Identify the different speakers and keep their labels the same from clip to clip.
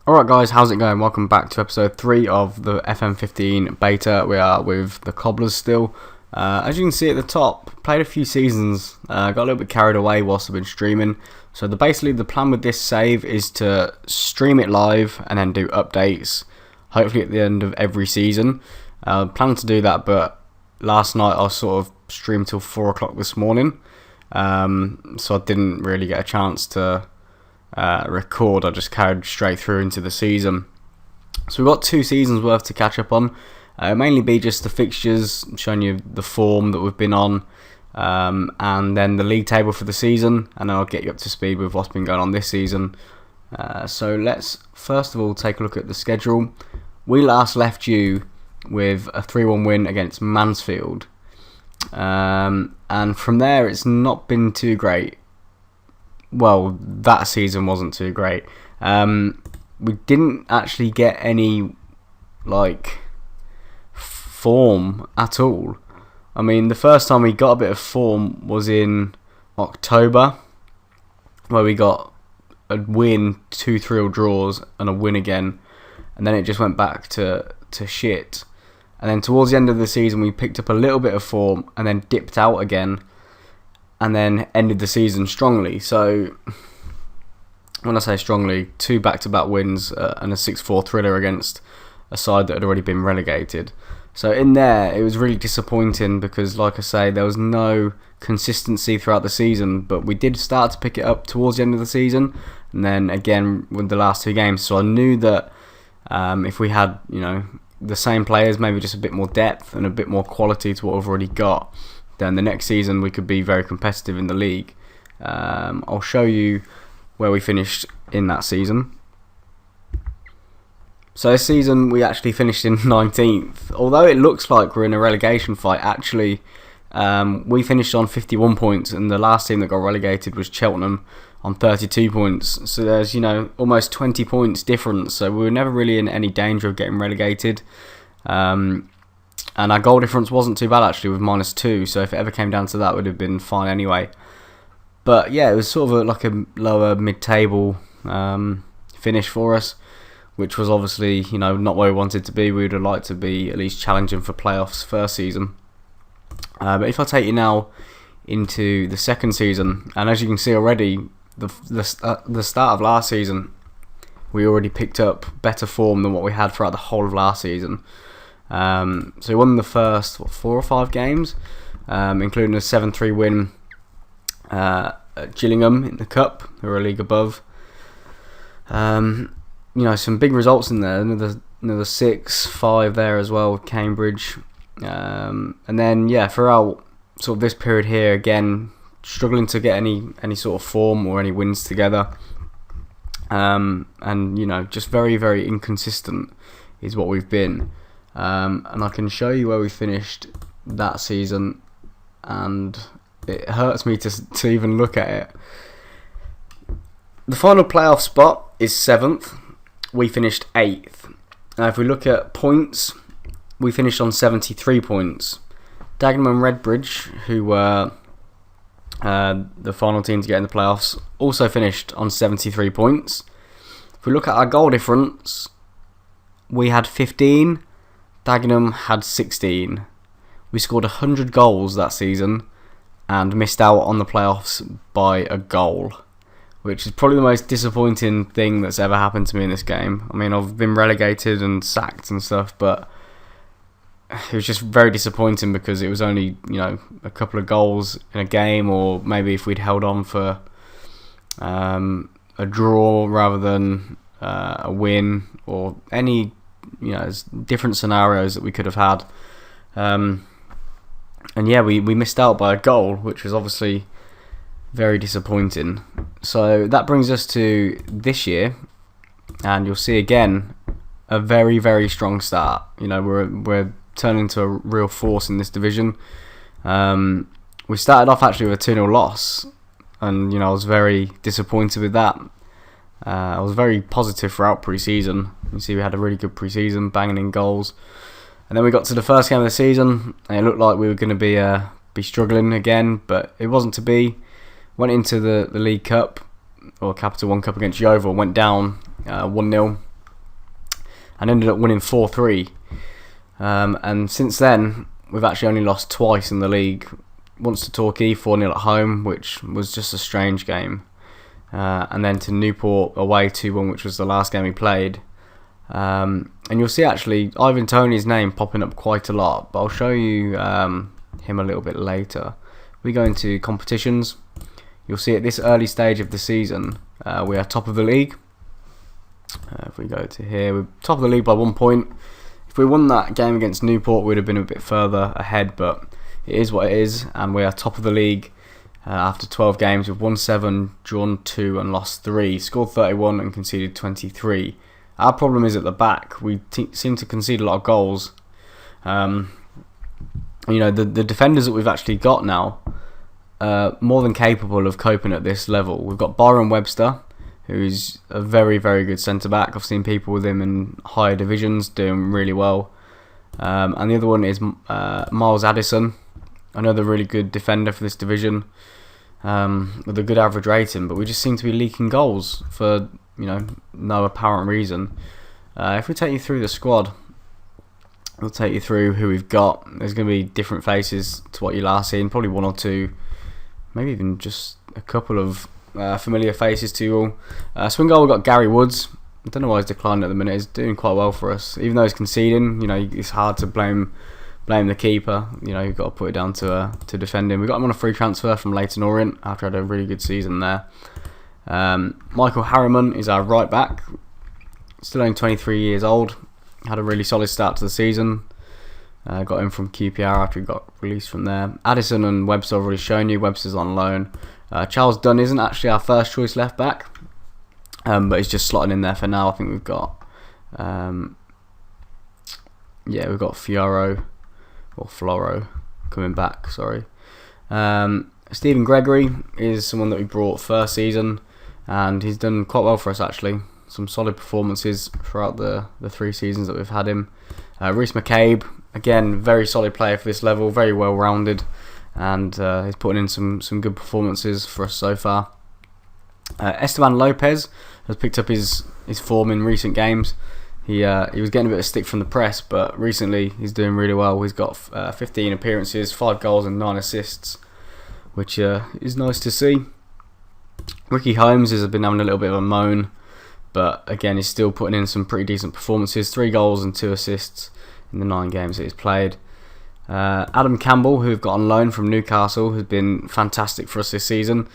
Speaker 1: Alright guys, how's it going? Welcome back to episode 3 of the FM15 beta. We are with the Cobblers still. As you can see at the top, played a few seasons, got a little bit carried away whilst I've been streaming. So basically the plan with this save is to stream it live and then do updates, hopefully at the end of every season. Plan to do that, but last night I sort of streamed till 4 o'clock this morning, so I didn't really get a chance to record. I just carried straight through into the season. So we've got 2 seasons worth to catch up on. Mainly be just the fixtures, showing you the form that we've been on, and then the league table for the season, and then I'll get you up to speed with what's been going on this season. So let's first of all take a look at the schedule. We last left you with a 3-1 win against Mansfield, and from there it's not been too great. Well, that season wasn't too great. We didn't actually get any form at all. I mean, the first time we got a bit of form was in October, where we got a win, 2 3-0 draws, and a win again, and then it just went back to shit. And then towards the end of the season, we picked up a little bit of form, and then dipped out again, and then ended the season strongly. So when I say strongly, 2 back-to-back wins and a 6-4 thriller against a side that had already been relegated. So in there, it was really disappointing because, like I say, there was no consistency throughout the season, but we did start to pick it up towards the end of the season, and then again with the last 2 games. So I knew that if we had, the same players, maybe just a bit more depth and a bit more quality to what we've already got, then the next season we could be very competitive in the league. I'll show you where we finished in that season. So this season we actually finished in 19th. Although it looks like we're in a relegation fight, actually we finished on 51 points, and the last team that got relegated was Cheltenham on 32 points. So there's almost 20 points difference. So we were never really in any danger of getting relegated. And our goal difference wasn't too bad actually, with -2, so if it ever came down to that, it would have been fine anyway. But yeah, it was sort of like a lower mid-table finish for us, which was obviously not where we wanted to be. We would have liked to be at least challenging for playoffs first season. But if I take you now into the second season, and as you can see already, the start of last season, we already picked up better form than what we had throughout the whole of last season. So we won the first 4 or 5 games, including a 7-3 win at Gillingham in the Cup, who are a league above. Some big results in there. Another 6-5 there as well with Cambridge. And then throughout sort of this period here, again struggling to get any sort of form or any wins together. And just very, very inconsistent is what we've been. And I can show you where we finished that season, and it hurts me to even look at it. The final playoff spot is 7th. We finished 8th. Now if we look at points, we finished on 73 points. Dagenham and Redbridge, who were the final team to get in the playoffs, also finished on 73 points. If we look at our goal difference, we had 15. Dagenham had 16. We scored 100 goals that season and missed out on the playoffs by a goal, which is probably the most disappointing thing that's ever happened to me in this game. I mean, I've been relegated and sacked and stuff, but it was just very disappointing because it was only, a couple of goals in a game, or maybe if we'd held on for a draw rather than a win, or any there's different scenarios that we could have had. We missed out by a goal, which was obviously very disappointing. So that brings us to this year, and you'll see again a very, very strong start. We're turning into a real force in this division. We started off actually with a 2-0 loss, and I was very disappointed with that. I was very positive throughout pre-season. You see we had a really good pre-season, banging in goals. And then we got to the first game of the season, and it looked like we were going to be struggling again, but it wasn't to be. Went into the League Cup, or Capital One Cup against Yeovil, went down 1-0. and ended up winning 4-3. And since then, we've actually only lost twice in the league. Once to Torquay, 4-0 at home, which was just a strange game. And then to Newport away 2-1, which was the last game we played. And you'll see actually Ivan Toney's name popping up quite a lot, but I'll show you him a little bit later. We go into competitions. You'll see at this early stage of the season, we are top of the league. If we go to here, we're top of the league by 1 point. If we won that game against Newport, we'd have been a bit further ahead, but it is what it is, and we are top of the league after 12 games. We've won 7, drawn 2 and lost 3, scored 31 and conceded 23. Our problem is at the back. We seem to concede a lot of goals. The defenders that we've actually got now are more than capable of coping at this level. We've got Byron Webster, who's a very, very good centre-back. I've seen people with him in higher divisions doing really well. And the other one is Miles Addison, another really good defender for this division, with a good average rating, but we just seem to be leaking goals for no apparent reason. If we take you through the squad, we'll take you through who we've got. There's going to be different faces to what you last seen, probably 1 or 2, maybe even just a couple of familiar faces to you all. Swing goal, we've got Gary Woods. I don't know why he's declining at the minute. He's doing quite well for us, even though he's conceding. It's hard to blame the keeper. You've got to put it down to defending. We got him on a free transfer from Leyton Orient after had a really good season there. Michael Harriman is our right back, still only 23 years old. Had a really solid start to the season. Got him from QPR after he got released from there. Addison and Webster I've already shown you. Webster's on loan. Charles Dunn isn't actually our first choice left back, but he's just slotting in there for now. I think we've got Floro coming back. Sorry. Stephen Gregory is someone that we brought first season, and he's done quite well for us actually. Some solid performances throughout the 3 seasons that we've had him. Reece McCabe, again, very solid player for this level, very well rounded, and he's putting in some good performances for us so far. Esteban Lopez has picked up his form in recent games. He was getting a bit of stick from the press, but recently he's doing really well. He's got 15 appearances, 5 goals and 9 assists, which is nice to see. Ricky Holmes has been having a little bit of a moan, but again he's still putting in some pretty decent performances. 3 goals and 2 assists in the 9 games that he's played. Adam Campbell, who we've got on loan from Newcastle, has been fantastic for us this season.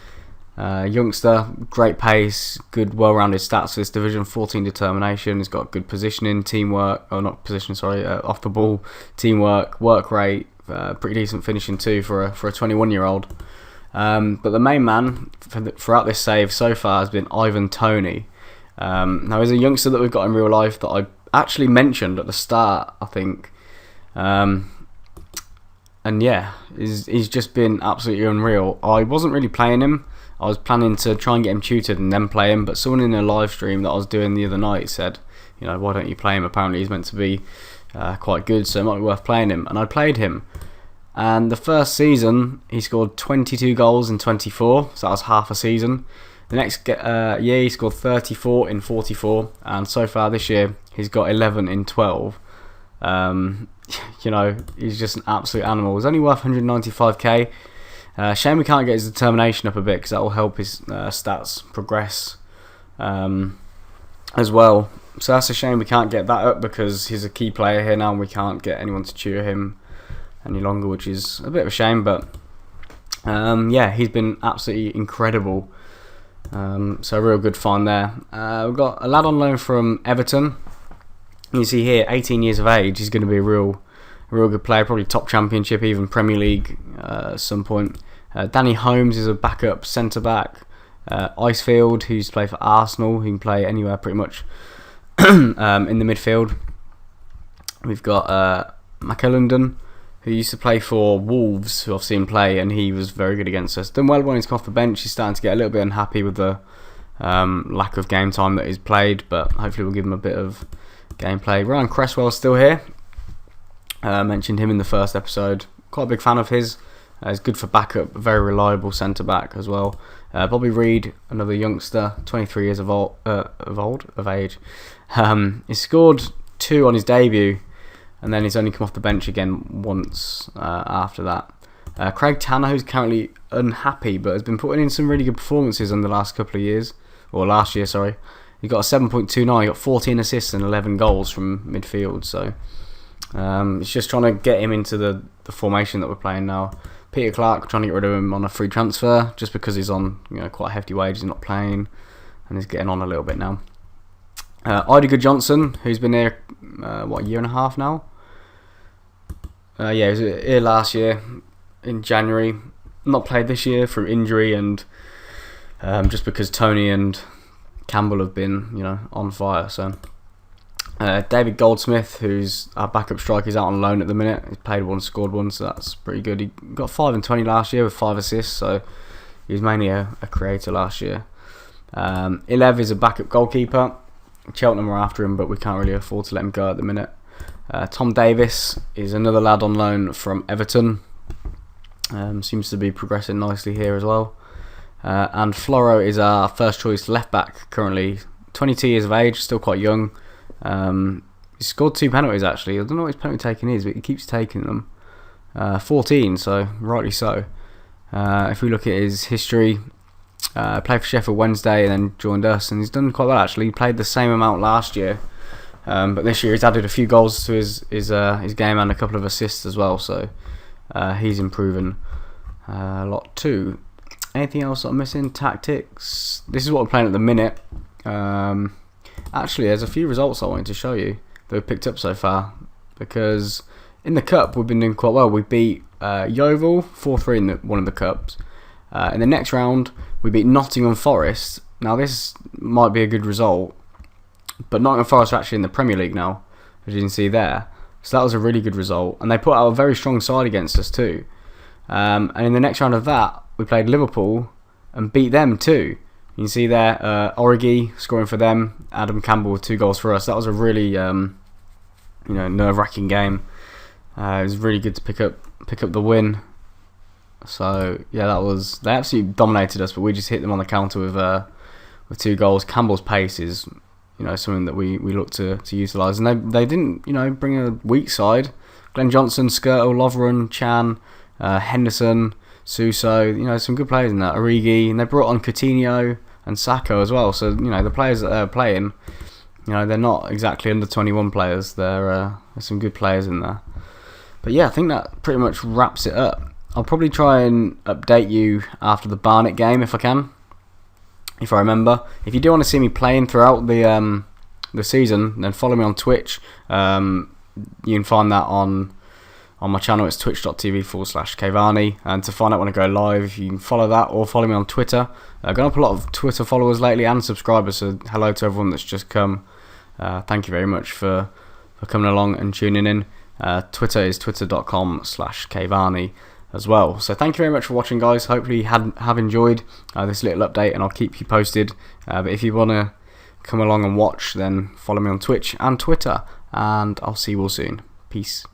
Speaker 1: Youngster, great pace, good well-rounded stats for this division, 14 determination. He's got good positioning, off the ball, teamwork, work rate, pretty decent finishing too for a 21-year-old. But the main man throughout this save so far has been Ivan Toney. Now he's a youngster that we've got in real life that I actually mentioned at the start, I think. And yeah, he's just been absolutely unreal. I wasn't really playing him. I was planning to try and get him tutored and then play him, but someone in a live stream that I was doing the other night said, why don't you play him? Apparently he's meant to be quite good, so it might be worth playing him. And I played him. And the first season, he scored 22 goals in 24, so that was half a season. The next year, he scored 34 in 44, and so far this year, he's got 11 in 12. He's just an absolute animal. He's only worth 195k. Shame we can't get his determination up a bit, because that will help his stats progress as well. So that's a shame we can't get that up, because he's a key player here now and we can't get anyone to tutor him any longer, which is a bit of a shame. But he's been absolutely incredible. So a real good find there. We've got a lad on loan from Everton. You see here, 18 years of age. He's going to be a real good player, probably top Championship, even Premier League at some point. Danny Holmes is a backup centre-back. Icefield, who's played for Arsenal, he can play anywhere pretty much in the midfield. We've got McEllenden, who used to play for Wolves, who I've seen play, and he was very good against us. Done well when he's come off the bench. He's starting to get a little bit unhappy with the lack of game time that he's played, but hopefully we'll give him a bit of gameplay. Ryan Cresswell's still here. Mentioned him in the first episode. Quite a big fan of his. He's good for backup, very reliable centre-back as well. Bobby Reid, another youngster, 23 years of age. He scored 2 on his debut, and then he's only come off the bench again once after that. Craig Tanner, who's currently unhappy but has been putting in some really good performances in the last couple of years, or last year, sorry. He got a 7.29, he got 14 assists and 11 goals from midfield, so it's just trying to get him into the formation that we're playing now. Peter Clark, trying to get rid of him on a free transfer, just because he's on quite a hefty wage, he's not playing, and he's getting on a little bit now. Idiger Johnson, who's been here, a year and a half now? He was here last year in January. Not played this year through injury and just because Tony and Campbell have been, on fire. So David Goldsmith, who's our backup striker, is out on loan at the minute. He's played one, scored one, so that's pretty good. He got 5 and 20 last year with 5 assists, so he was mainly a creator last year. Ilev is a backup goalkeeper. Cheltenham are after him, but we can't really afford to let him go at the minute. Tom Davis is another lad on loan from Everton. Seems to be progressing nicely here as well. And Floro is our first choice left back, currently 22 years of age, still quite young. He scored 2 penalties actually. I don't know what his penalty taking is, but he keeps taking them. 14, so rightly so. If we look at his history, played for Sheffield Wednesday and then joined us, and he's done quite well actually. He played the same amount last year, but this year he's added a few goals to his game and a couple of assists as well, so he's improving a lot too. Anything else that I'm missing? Tactics. This is what we're playing at the minute. Actually, there's a few results I wanted to show you that we've picked up so far, because in the cup we've been doing quite well. We beat Yeovil 4-3 in one of the cups. In the next round we beat Nottingham Forest. Now this might be a good result, but Nottingham Forest are actually in the Premier League now, as you can see there. So that was a really good result, and they put out a very strong side against us too. And in the next round of that, we played Liverpool and beat them too. You can see there, Origi scoring for them, Adam Campbell with 2 goals for us. That was a really nerve-wracking game. It was really good to pick up the win. So yeah, they absolutely dominated us, but we just hit them on the counter with 2 goals. Campbell's pace is something that we look to utilise, and they didn't bring a weak side. Glenn Johnson, Skirtle, Lovren, Chan, Henderson, Suso, some good players in that. Origi, and they brought on Coutinho and Sacco as well. So the players that they're playing, they're not exactly under 21 players. There's some good players in there. But yeah, I think that pretty much wraps it up. I'll probably try and update you after the Barnet game if I can, if I remember. If you do want to see me playing throughout the season, then follow me on Twitch. You can find that on my channel. It's twitch.tv/Cavani, and to find out when I go live, you can follow that, or follow me on Twitter. I've got up a lot of Twitter followers lately and subscribers, so hello to everyone that's just come. Thank you very much for coming along and tuning in. Twitter is twitter.com/Cavani as well. So thank you very much for watching, guys. Hopefully you have enjoyed this little update, and I'll keep you posted. But if you want to come along and watch, then follow me on Twitch and Twitter, and I'll see you all soon. Peace.